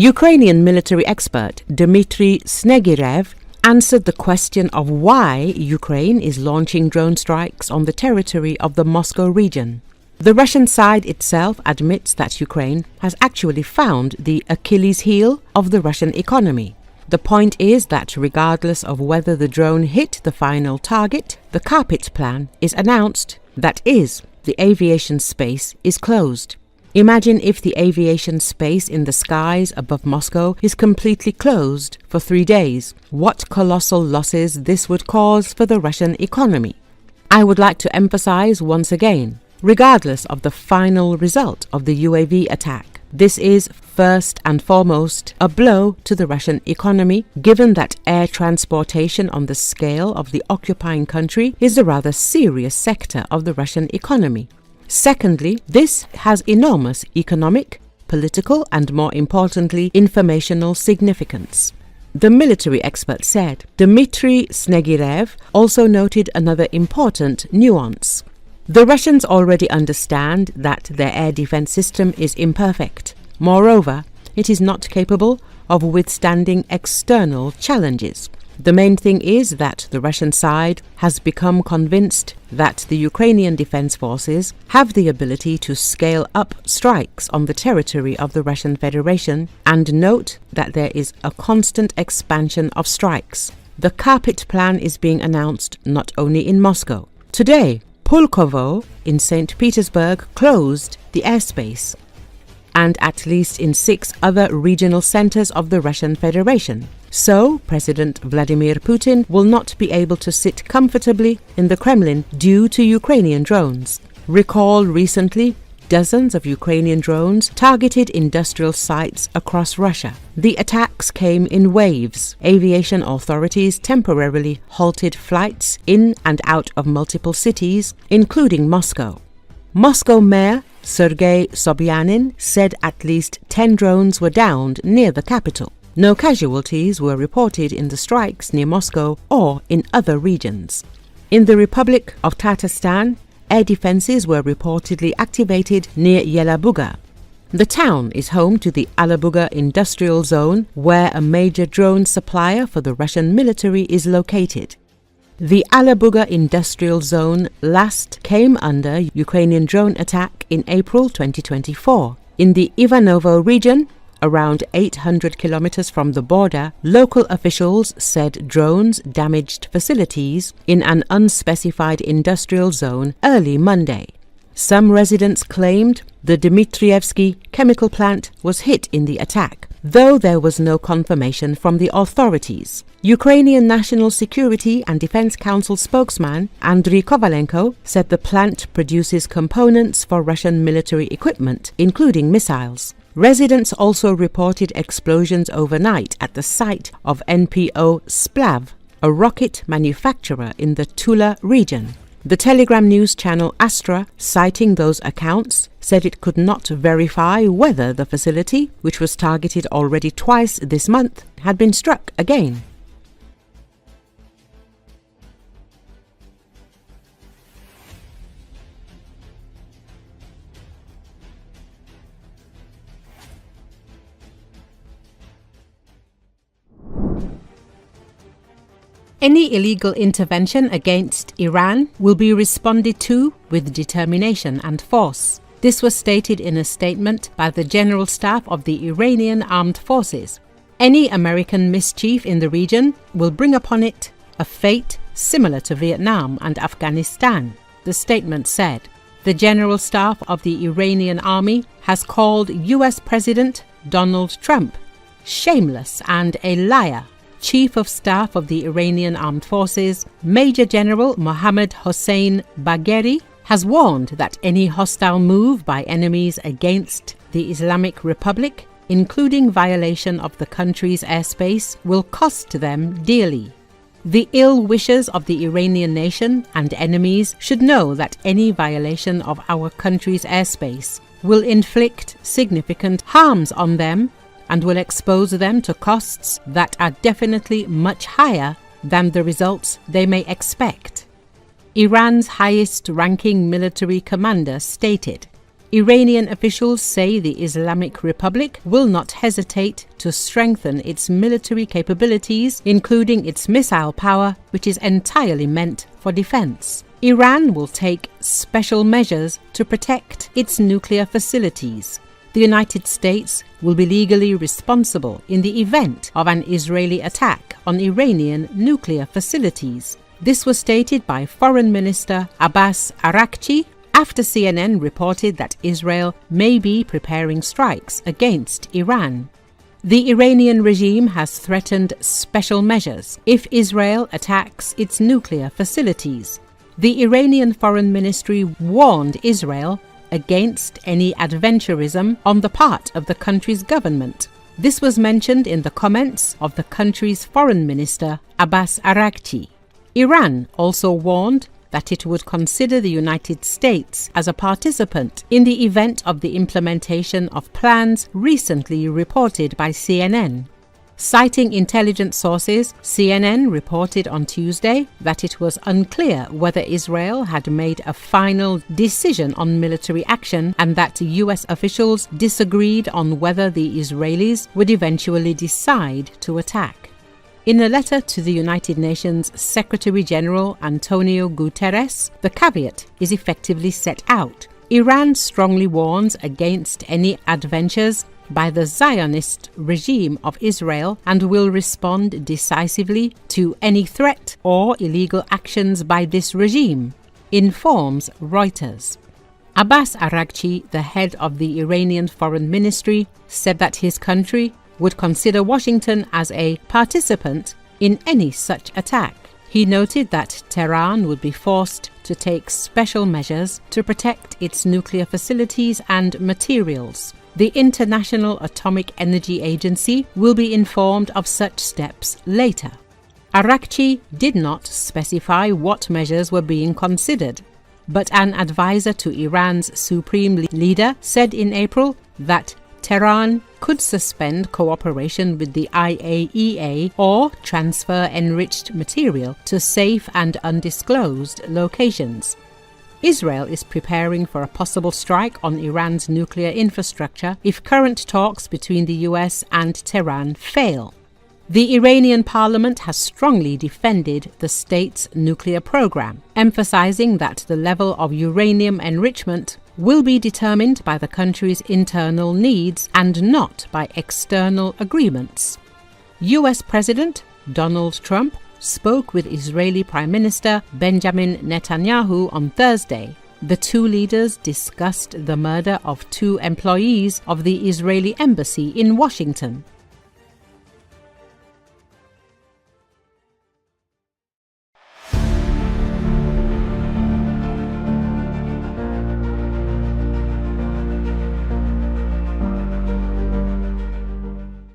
Ukrainian military expert Dmitry Snegirev answered the question of why Ukraine is launching drone strikes on the territory of the Moscow region. The Russian side itself admits that Ukraine has actually found the Achilles heel of the Russian economy. The point is that regardless of whether the drone hit the final target, the carpet plan is announced, that is, the aviation space is closed. Imagine if the aviation space in the skies above Moscow is completely closed for 3 days. What colossal losses this would cause for the Russian economy. I would like to emphasize once again, regardless of the final result of the UAV attack, this is first and foremost a blow to the Russian economy, given that air transportation on the scale of the occupying country is a rather serious sector of the Russian economy. Secondly, this has enormous economic, political and, more importantly, informational significance. The military expert said. Dmitry Snegirev also noted another important nuance. The Russians already understand that their air defense system is imperfect. Moreover, it is not capable of withstanding external challenges. The main thing is that the Russian side has become convinced that the Ukrainian Defense Forces have the ability to scale up strikes on the territory of the Russian Federation, and note that there is a constant expansion of strikes. The carpet plan is being announced not only in Moscow. Today, Pulkovo in St. Petersburg closed the airspace, and at least in 6 other regional centers of the Russian Federation. So, President Vladimir Putin will not be able to sit comfortably in the Kremlin due to Ukrainian drones. Recall recently, dozens of Ukrainian drones targeted industrial sites across Russia. The attacks came in waves. Aviation authorities temporarily halted flights in and out of multiple cities, including Moscow. Moscow Mayor Sergei Sobyanin said at least 10 drones were downed near the capital. No casualties were reported in the strikes near Moscow or in other regions. In the Republic of Tatarstan, air defenses were reportedly activated near Yelabuga. The town is home to the Alabuga industrial zone, where a major drone supplier for the Russian military is located. The Alabuga industrial zone last came under Ukrainian drone attack in April 2024. In the Ivanovo region, around 800 kilometers from the border, local officials said drones damaged facilities in an unspecified industrial zone early Monday. Some residents claimed the Dmitrievsky chemical plant was hit in the attack, though there was no confirmation from the authorities. Ukrainian National Security and Defense Council spokesman Andriy Kovalenko said the plant produces components for Russian military equipment, including missiles. Residents also reported explosions overnight at the site of NPO Splav, a rocket manufacturer in the Tula region. The Telegram news channel Astra, citing those accounts, said it could not verify whether the facility, which was targeted already twice this month, had been struck again. Any illegal intervention against Iran will be responded to with determination and force. This was stated in a statement by the General Staff of the Iranian Armed Forces. Any American mischief in the region will bring upon it a fate similar to Vietnam and Afghanistan, the statement said. The General Staff of the Iranian Army has called US President Donald Trump shameless and a liar. Chief of Staff of the Iranian Armed Forces, Major General Mohammad Hossein Bagheri, has warned that any hostile move by enemies against the Islamic Republic, including violation of the country's airspace, will cost them dearly. The ill wishers of the Iranian nation and enemies should know that any violation of our country's airspace will inflict significant harms on them and will expose them to costs that are definitely much higher than the results they may expect. Iran's highest-ranking military commander stated, Iranian officials say the Islamic Republic will not hesitate to strengthen its military capabilities, including its missile power, which is entirely meant for defense. Iran will take special measures to protect its nuclear facilities. The United States will be legally responsible in the event of an Israeli attack on Iranian nuclear facilities. This was stated by Foreign Minister Abbas Araghchi after CNN reported that Israel may be preparing strikes against Iran. The Iranian regime has threatened special measures if Israel attacks its nuclear facilities. The Iranian Foreign Ministry warned Israel against any adventurism on the part of the country's government. This was mentioned in the comments of the country's Foreign Minister Abbas Araghchi. Iran also warned that it would consider the United States as a participant in the event of the implementation of plans recently reported by CNN. Citing intelligence sources, CNN reported on Tuesday that it was unclear whether Israel had made a final decision on military action and that US officials disagreed on whether the Israelis would eventually decide to attack. In a letter to the United Nations Secretary-General Antonio Guterres, the caveat is effectively set out. Iran strongly warns against any adventures by the Zionist regime of Israel and will respond decisively to any threat or illegal actions by this regime, informs Reuters. Abbas Araghchi, the head of the Iranian Foreign Ministry, said that his country would consider Washington as a participant in any such attack. He noted that Tehran would be forced to take special measures to protect its nuclear facilities and materials. The International Atomic Energy Agency will be informed of such steps later. Araghchi did not specify what measures were being considered, but an advisor to Iran's supreme leader said in April that Tehran could suspend cooperation with the IAEA or transfer enriched material to safe and undisclosed locations. Israel is preparing for a possible strike on Iran's nuclear infrastructure if current talks between the US and Tehran fail. The Iranian parliament has strongly defended the state's nuclear program, emphasizing that the level of uranium enrichment will be determined by the country's internal needs and not by external agreements. US President Donald Trump spoke with Israeli Prime Minister Benjamin Netanyahu on Thursday. The two leaders discussed the murder of two employees of the Israeli embassy in Washington.